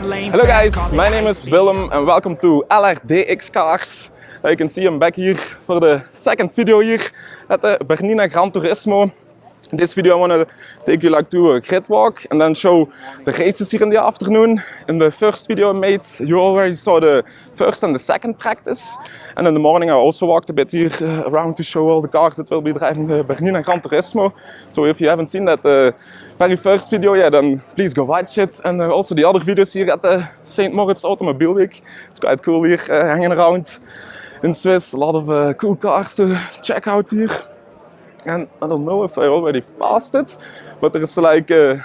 Hello guys, my name is Willem and welcome to LRDX Cars. You can see I'm back here for the second video here at the Bernina Gran Turismo. In this video I want to take you to a grid walk and then show the races here in the afternoon. In the first video I made, you already saw the first and the second practice. And in the morning I also walked a bit here around to show all the cars that will be driving the Bernina Gran Turismo. So if you haven't seen that very first video, yeah, then please go watch it. And also the other videos here at the St. Moritz Automobile Week. It's quite cool here hanging around in Swiss. A lot of cool cars to check out here. And I don't know if I already passed it, but there is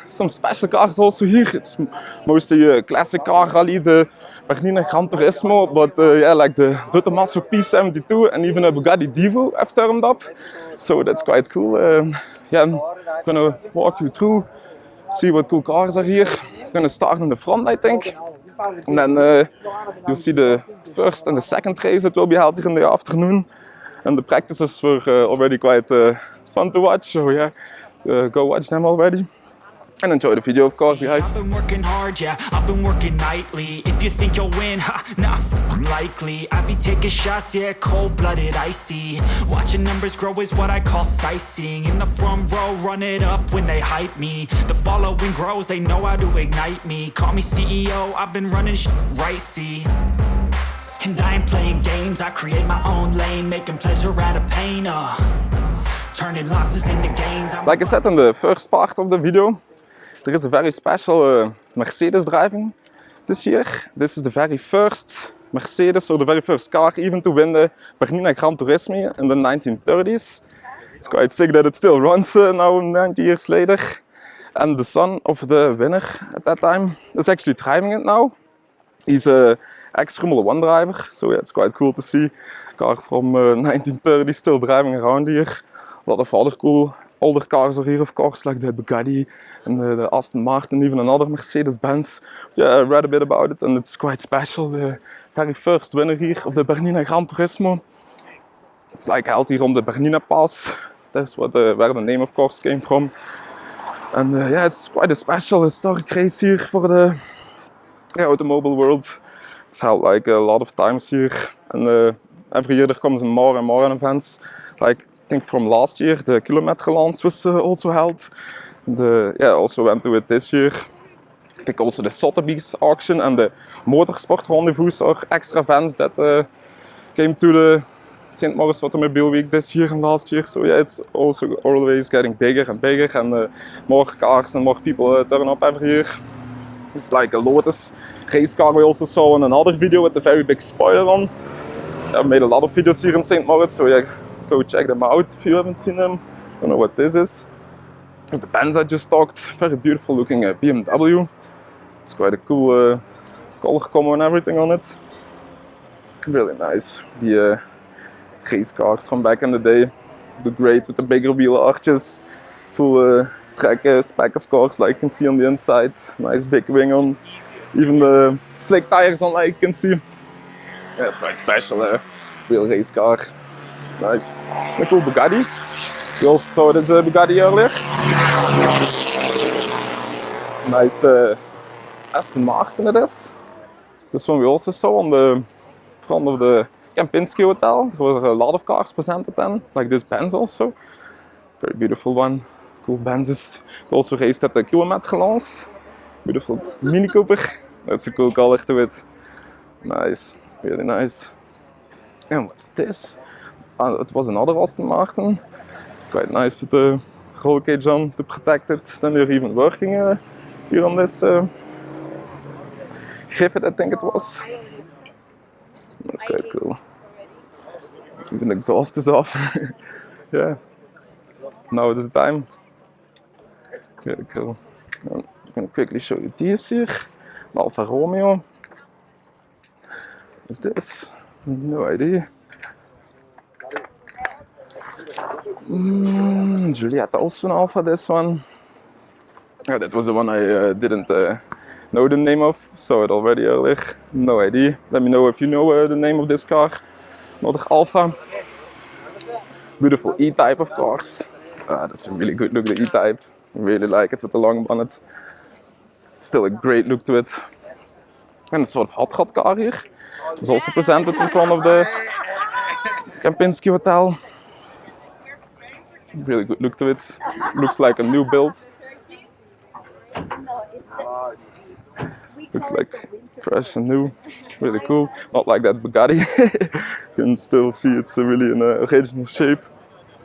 some special cars also here. It's mostly a classic car rally, the Bernina Gran Turismo, but yeah, like the Tommaso P72 and even a Bugatti Divo have turned up. So that's quite cool. Yeah, I'm gonna walk you through, see what cool cars are here. I'm gonna start in the front, I think. And then you'll see the first and the second race that will be held here in the afternoon. And the practices were already quite fun to watch, so yeah, go watch them already. And enjoy the video, of course, guys. I've been working hard, yeah, I've been working nightly. If you think you'll win, ha, not likely. I be taking shots, yeah, cold-blooded, icy. Watching numbers grow is what I call sightseeing. In the front row, run it up when they hype me. The following grows, they know how to ignite me. Call me CEO, I've been running right, see. And I ain't playing games, I create my own lane, making pleasure out of pain, turning losses into gains. Like I said in the first part of the video, there is a very special Mercedes driving this year. This is the very first Mercedes, or the very first car even to win the Bernina Gran Turismo in the 1930s. It's quite sick that it still runs now 90 years later. And the son of the winner at that time is actually driving it now. He's a ex-Formula 1 driver, so yeah, it's quite cool to see a car from 1930 still driving around here. A lot of other cool older cars are here, of course, like the Bugatti and the Aston Martin, even another Mercedes-Benz. Yeah, I read a bit about it and it's quite special. The very first winner here of the Bernina Gran Turismo. It's like held here on the Bernina Pass. That's where the name, of course, came from. And yeah, it's quite a special historic race here for the automobile world. It's held like a lot of times here, and every year there comes more and more events. Like I think from last year, the Kilometerlans was also held. Also went to it this year. I think also the Sotheby's auction and the Motorsport Rendezvous are extra events that came to the St. Moritz Automobile Week this year and last year. So yeah, it's also always getting bigger and bigger, and more cars and more people turn up every year. It's like a Lotus race car we also saw in another video with a very big spoiler on. I've made a lot of videos here in St. Moritz, so yeah, go check them out if you haven't seen them. I don't know what this is. There's the Benz I just talked, very beautiful looking BMW. It's quite a cool color combo and everything on it. Really nice. The race cars from back in the day look great with the bigger wheel arches. Full track spec, of course, like you can see on the inside. Nice big wing on. Even the slick tires on, like you can see. Yeah, it's quite special, real race car. Nice. And a cool Bugatti. You also saw this Bugatti earlier. Nice Aston Martin it is. This one we also saw on the front of the Kempinski Hotel. There were a lot of cars presented then, like this Benz also. Very beautiful one. Cool Benzes. It also raced at the Kilometerlans. Beautiful Mini Cooper. That's a cool color to it. Nice, really nice. And what's this? It was another Aston Martin. Quite nice with the roll cage on to protect it. Then they're even working here on this Griffith, I think it was. That's quite cool. Even the exhaust is off. Yeah. Now it's the time. Really cool. I'm going to quickly show you these here. An Alfa Romeo. What's this? No idea. Giulietta also an Alfa, this one. Yeah, that was the one I didn't know the name of. Saw it already earlier. No idea. Let me know if you know the name of this car. Another Alfa. Beautiful E-Type, of course. That's a really good look, the E-Type. I really like it with the long bonnet. Still a great look to it. and a sort of hot rod car here. It was also presented in front of the Kempinski Hotel. Really good look to it. Looks like a new build. Looks like fresh and new. Really cool. Not like that Bugatti. You can still see it's really in original shape.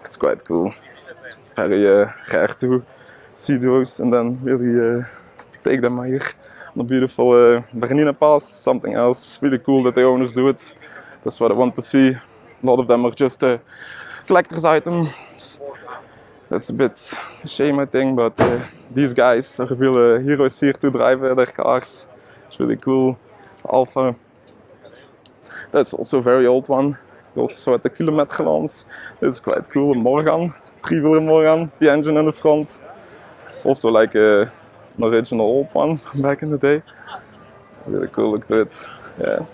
It's quite cool. It's very rare to see those and then really take them here on a beautiful Bernina Pass. Something else. Really cool that the owners do it. That's what I want to see. A lot of them are just collector's items. That's a bit a shame, I think, but these guys are real heroes here to drive their cars. It's really cool. Alpha. That's also a very old one. You also saw at the Kilometrelans. This is quite cool. A Morgan, 3-wheeler Morgan, the engine in the front. Also like an original old one from back in the day. Really cool look to it. Yeah.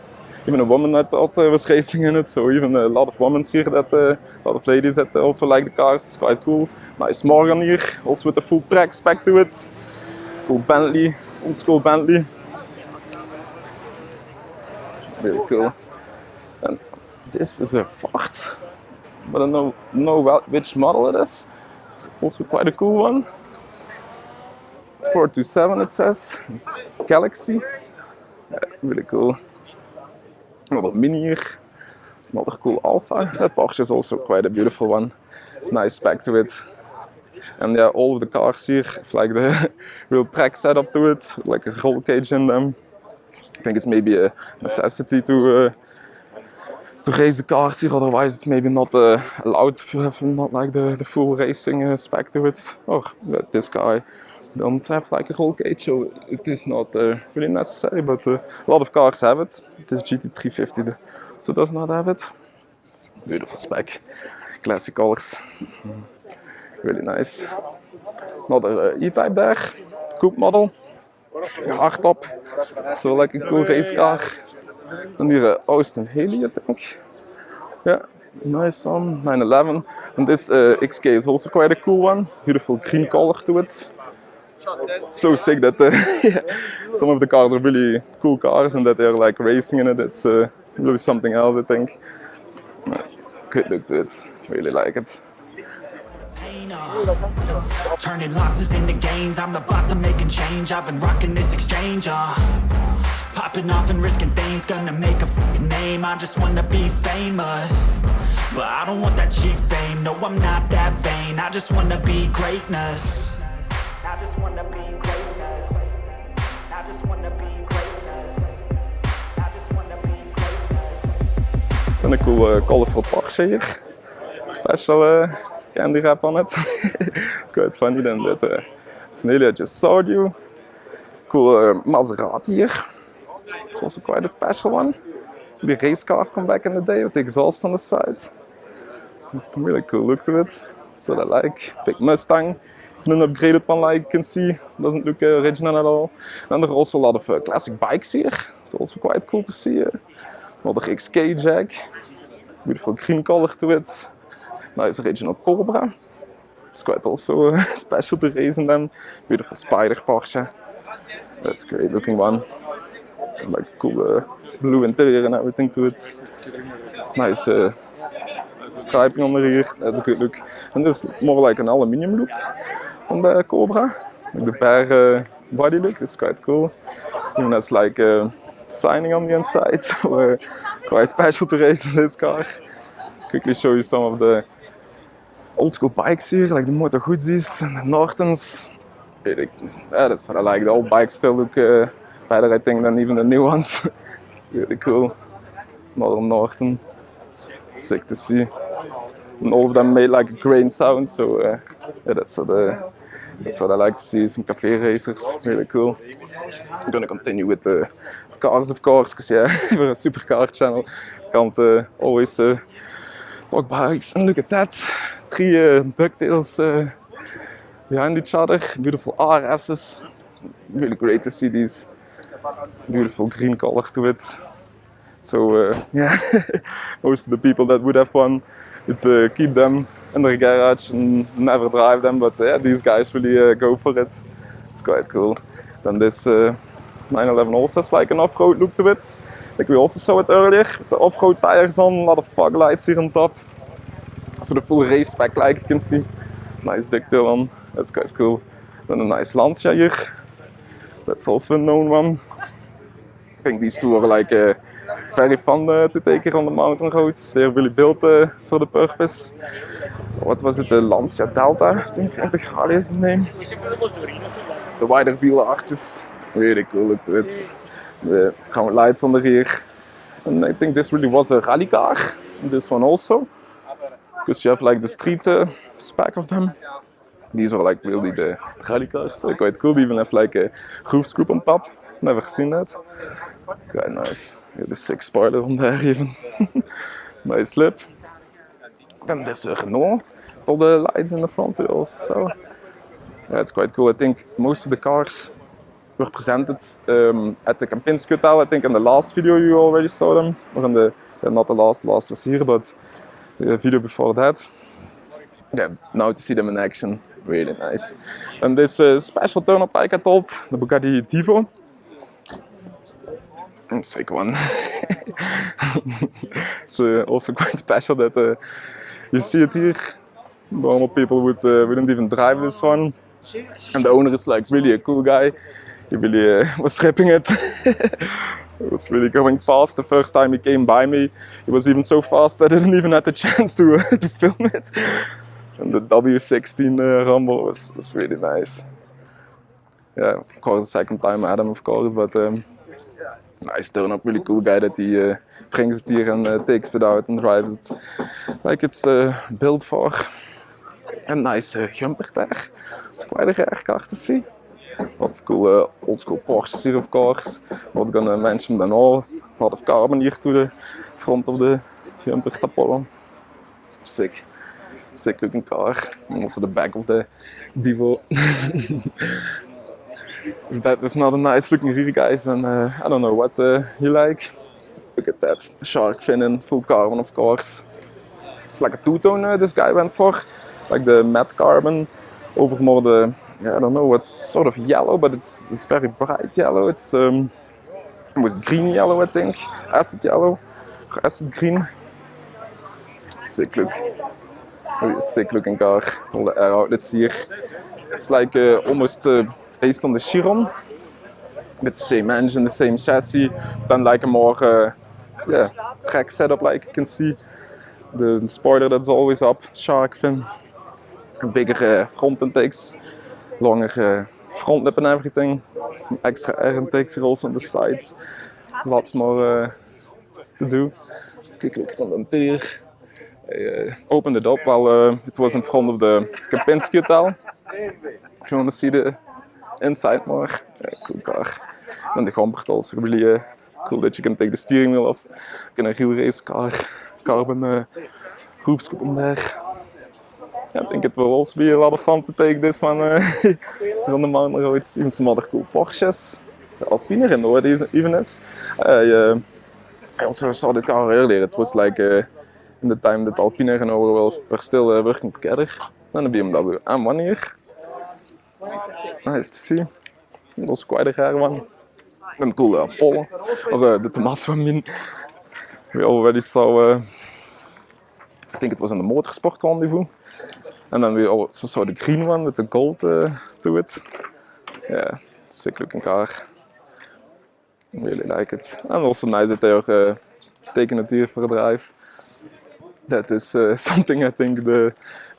Even a woman I thought was racing in it, so even a lot of women here, that a lot of ladies that also like the cars. It's quite cool. Nice Morgan here, also with a full track spec to it. Cool Bentley, old school Bentley. Really cool. And this is a Ford, but I don't know which model it is. It's also quite a cool one. 427 it says. Galaxy. Yeah, really cool. Another Mini here, another cool Alpha. That Porsche is also quite a beautiful one. Nice spec to it. And yeah, all of the cars here have like the real track setup to it, like a roll cage in them. I think it's maybe a necessity to race the cars here, otherwise it's maybe not allowed to have not like the full racing spec to it. Or this car don't have like a roll cage, so it is not really necessary, but a lot of cars have it. This GT350 so does not have it. Beautiful spec, classic colors, really nice. Another E-Type there, coupe model, hardtop, so like a cool race car. And here Austin Haley, I think. Yeah, nice one, 911. And this XK is also quite a cool one, beautiful green color to it. So sick that yeah, some of the cars are really cool cars and that they're like racing in it. It's really something else, I think. Good look to it, really like it. Turning losses into gains, I'm the boss, I'm making change. I've been rocking this exchange, popping off and risking things, gonna make a fucking name. I just wanna be famous, but I don't want that cheap fame. No, I'm not that vain, I just wanna be greatness. I just wanna be greatness. I just wanna be greatness. I just wanna be greatness. And a cool colorful Porsche here. Special candy wrap on it. It's quite funny then that Snelia just saw you. Cool Maserati here. It's also quite a special one. The race car from back in the day with the exhaust on the side. It's a really cool look to it. That's what I like. Big Mustang. Even an upgraded one like you can see. Doesn't look original at all. And there are also a lot of classic bikes here. It's also quite cool to see. Another XK Jag. Beautiful green color to it. Nice original Cobra. It's quite also special to race in them. Beautiful Spider Porsche. That's a great looking one. Like cool blue interior and everything to it. Nice striping under here. That's a good look. And this is more like an aluminium look on the Cobra. Like the bare body look. It's quite cool. Even has like signing on the inside. So quite special to race in this car. Quickly show you some of the old school bikes here, like the Moto Guzzi's and the Nortons. Really, yeah, that's what I like. The old bikes still look better, I think, than even the new ones. Really cool. Modern Norton. Sick to see. And all of them made like a grain sound, so yeah, that's what I like to see. Some cafe racers, really cool. I'm gonna continue with the cars, of course, because yeah, we're a supercar channel. Can't always talk bikes. And look at that, 3 ducktails behind each other. Beautiful RS's. Really great to see these. Beautiful green color to it. So yeah, most of the people that would have one would keep them in their garage and never drive them. But yeah, these guys really go for it. It's quite cool. Then this 911 also has like an off-road look to it. Like we also saw it earlier, with the off-road tires on, a lot of fog lights here on top. So the full race spec like you can see. Nice decktail on, that's quite cool. Then a nice Lancia here. That's also a known one. I think these two are like very fun to take here on the mountain roads. They're really built for the purpose. What was it? The Lancia Delta, I think Integrale is the name. The wider wheel arches, really cool look to it. The lights on the rear. And I think this really was a rally car. This one also. Because you have like the street spec of them. These are like really the rally cars. They're quite cool. They even have like a roof scoop on top. Never seen that. Quite nice. The 6 spoiler on there even. Nice lip. Then there's a Renault. With all the lights in the front also. So yeah, it's quite cool. I think most of the cars were presented at the Kempinski Hotel. I think in the last video you already saw them. Or in the, not the last was here, but the video before that. Yeah, now to see them in action, really nice. And this special turn-up bike I told, the Bugatti Divo. Sick one. It's also quite special that you see it here. Normal people wouldn't even drive this one. And the owner is like really a cool guy. He really was ripping it. It was really going fast. The first time he came by me, he was even so fast I didn't even have the chance to film it. And the W16 rumble was really nice. Yeah, of course the second time I had him, of course, but nice turn-up, really cool guy that he brings it here and takes it out and drives it like it's built for. A nice jumper there. It's quite a rare car to see. A lot of cool old school Porsches here, of course. Not gonna mention them all. A lot of carbon here to the front of the jumper Apollo. Sick. Sick looking car. And also the back of the Divo. If that is not a nice looking rear, guys, then I don't know what you like. Look at that. Shark fin in full carbon, of course. It's like a two-tone this guy went for. Like the matte carbon over more the, yeah, I don't know, what's sort of yellow, but it's very bright yellow. It's almost green yellow, I think. Acid yellow, or acid green. Sick look. Really sick looking car. All the air outlets here. It's like almost based on the Chiron. With the same engine, the same chassis, but then like a more yeah, track setup, like you can see. The spoiler that's always up, shark fin. Bigger front intakes, longer front lip and everything. Some extra air intakes here also on the side. Lots more to do. Quick look on the interior. I opened it up while it was in front of the Kempinski Hotel. If you want to see the inside more. Cool car. And the comfort also really cool that you can take the steering wheel off. In a real race car. Carbon roof scoop on there. I think it will also be a lot of fun to take this one on the mountain roads. Even some other cool Porsches. The Alpine Renault even is. I also saw the car earlier. It was like in the time that Alpine and Renault were still working together. And the BMW M1 here. Nice to see. It was quite a rare one. And cool Apollo, or the Tommaso, I mean. We already saw, I think it was in the Motorsport Rendezvous. And then we also saw the green one with the gold to it. Yeah, sick looking car. Really like it. And also nice that they are taking it here for a drive. That is something I think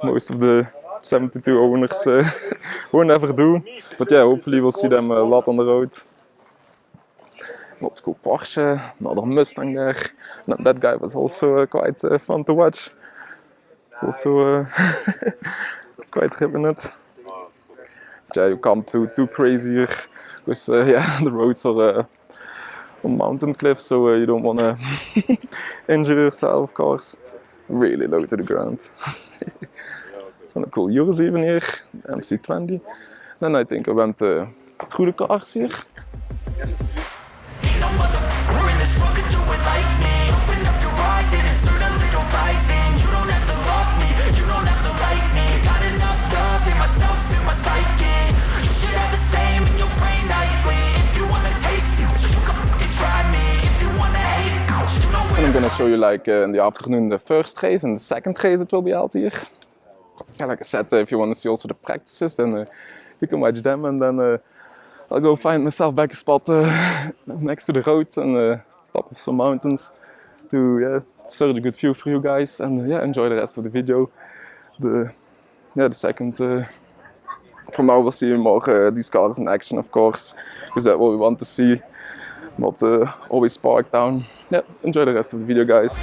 most of the 72 owners won't ever do. But yeah, hopefully we'll see them a lot on the road. Lots of cool Porsche, another Mustang there. And that guy was also quite fun to watch. It's also quite ripping it. Yeah, you can't do too crazy here, because yeah, the roads are on mountain cliffs, so you don't want to injure yourself, of course. Really low to the ground. Some cool Euros even here, MC20. Then I think I went through the cars here. I'm gonna show you like in the afternoon the first race and the second race that will be held here. Yeah, like I said, if you want to see also the practices, then you can watch them, and then I'll go find myself back a spot next to the road and top of some mountains to search a good view for you guys, and enjoy the rest of the video. The second from now we'll see more these cars in action, of course, because that's what we want to see, not always parked down. Yeah, enjoy the rest of the video, guys.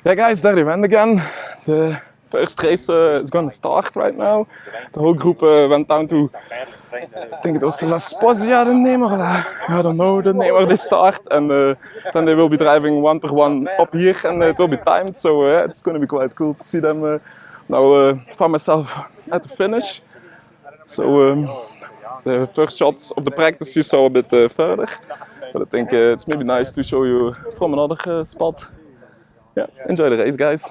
Yeah guys, there you went again. The first race is going to start right now. The whole group went down to, I think it was La Sposia, the name, or I don't know the name of the start. And then they will be driving one per one up here and it will be timed. So it's going to be quite cool to see them. Now found myself at the finish. So the first shots of the practice you saw a bit further. But I think it's maybe nice to show you from another spot. Yeah, enjoy the race guys.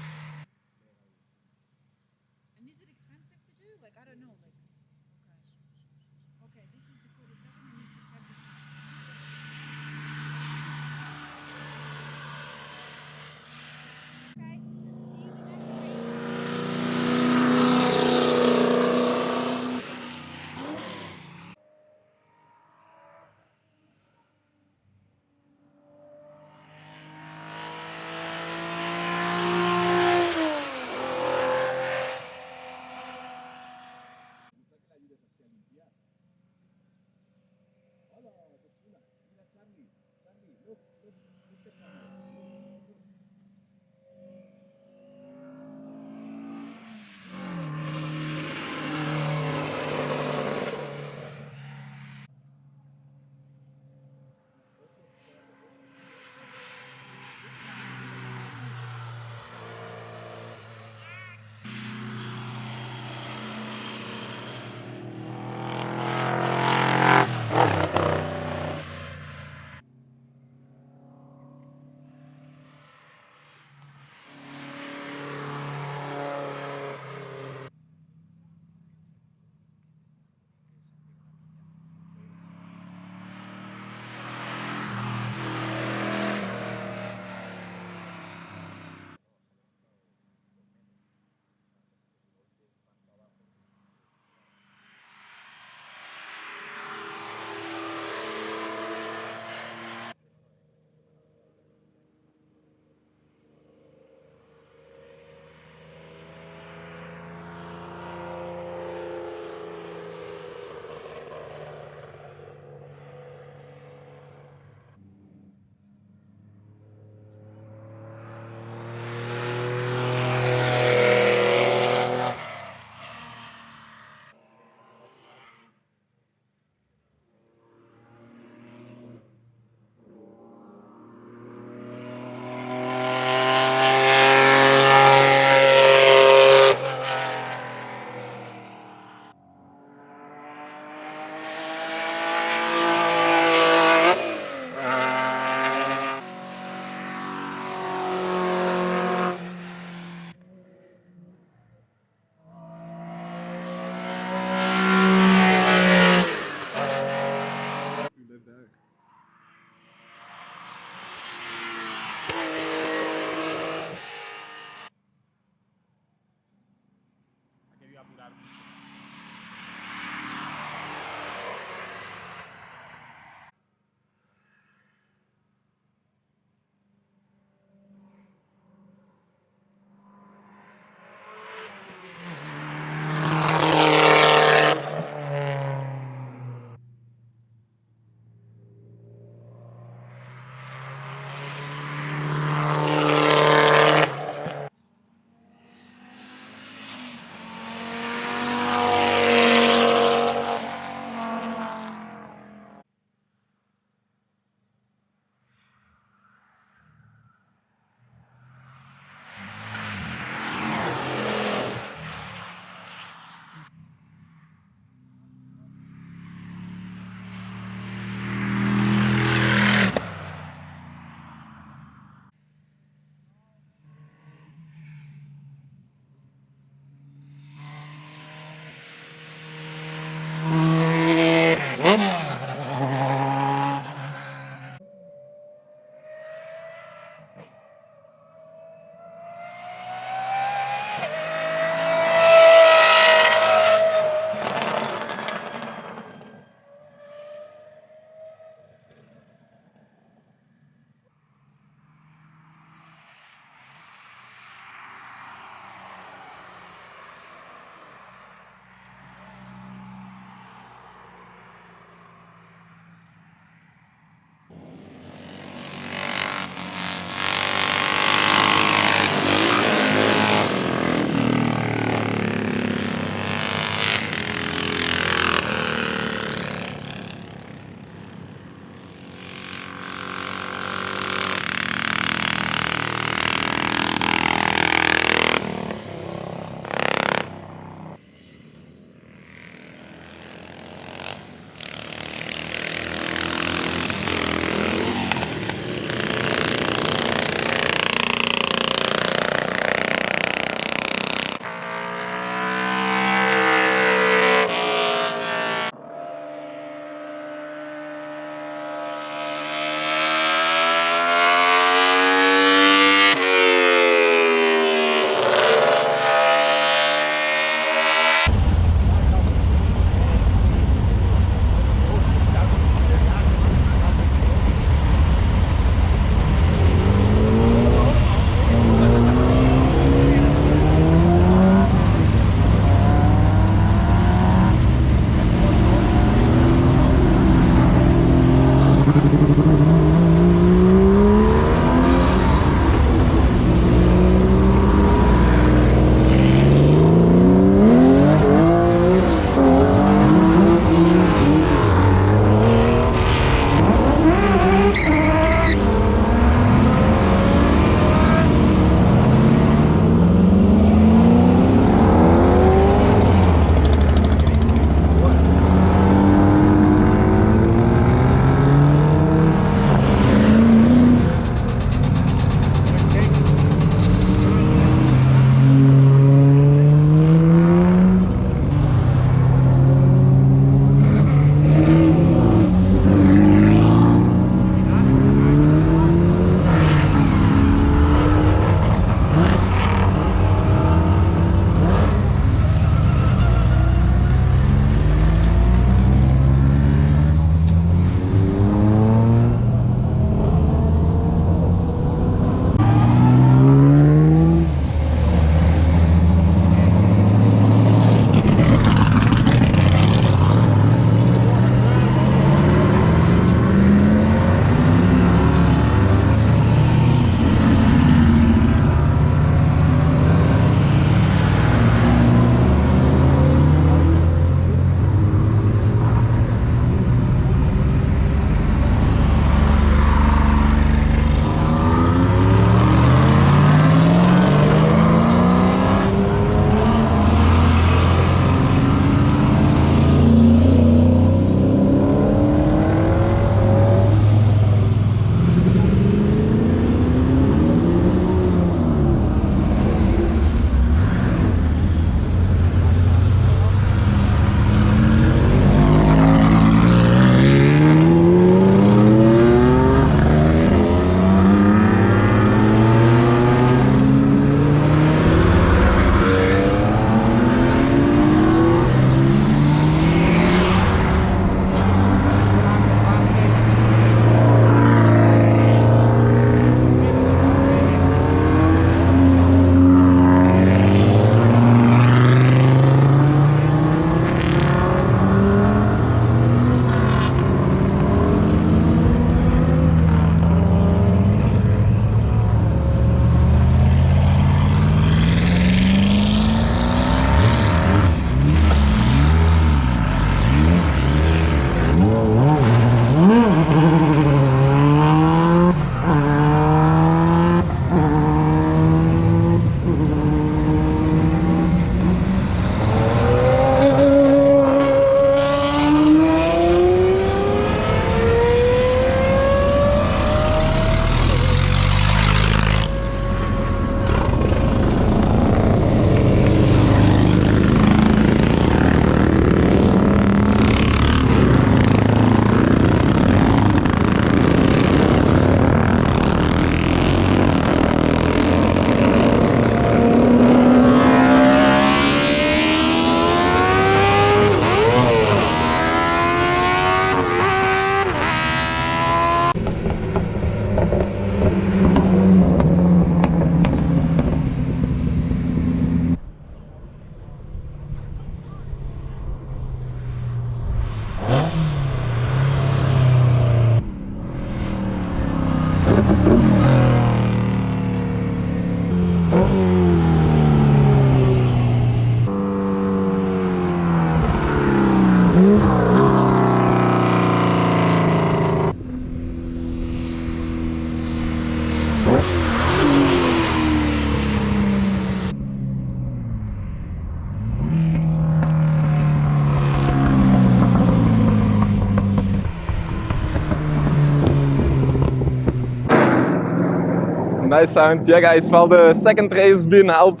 nice sound. Yeah guys, well the second race has been held.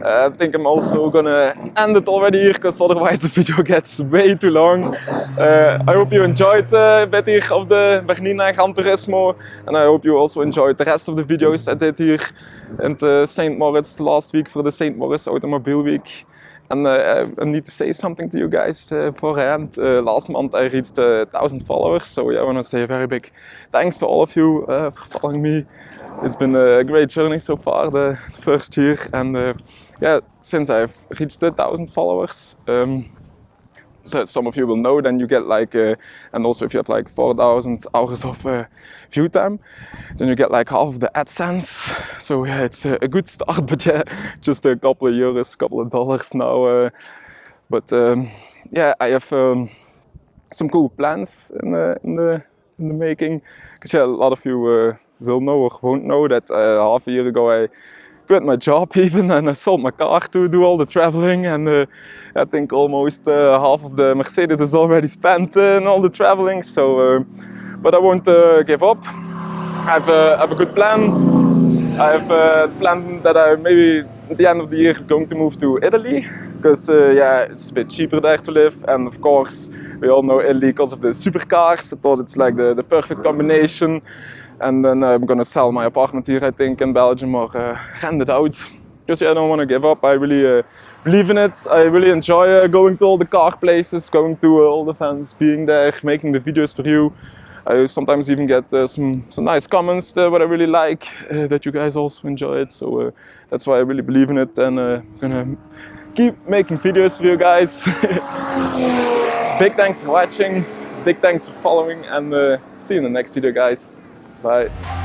I think I'm also gonna end it already here because otherwise the video gets way too long. I hope you enjoyed a bit here of the Bernina Gran Turismo, and I hope you also enjoyed the rest of the videos I did here in the St. Moritz last week for the St. Moritz Automobile Week. And I need to say something to you guys beforehand. Last month I reached 1,000 followers, so yeah, I want to say a very big thanks to all of you for following me. It's been a great journey so far, the first year, and yeah, since I've reached 1,000 followers, so some of you will know, then you get like, and also if you have like 4,000 hours of view time, then you get like half of the AdSense. So yeah, it's a good start, but yeah, just a couple of euros, couple of dollars now. But yeah, I have some cool plans in the making. Because yeah, a lot of you will know or won't know that half a year ago I quit my job even, and I sold my car to do all the traveling, and I think almost half of the Mercedes is already spent in all the traveling. So, but I won't give up. I have a good plan. I have a plan that I maybe at the end of the year going to move to Italy, because yeah, it's a bit cheaper there to live, and of course we all know Italy because of the supercars. I thought it's like the perfect combination. And then I'm gonna sell my apartment here, I think, in Belgium, or rent it out. Because yeah, I don't want to give up. I really believe in it. I really enjoy going to all the car places, going to all the events, being there, making the videos for you. I sometimes even get some nice comments what I really like, that you guys also enjoy it. So that's why I really believe in it, and I'm gonna keep making videos for you guys. Big thanks for watching. Big thanks for following, and see you in the next video, guys. Bye.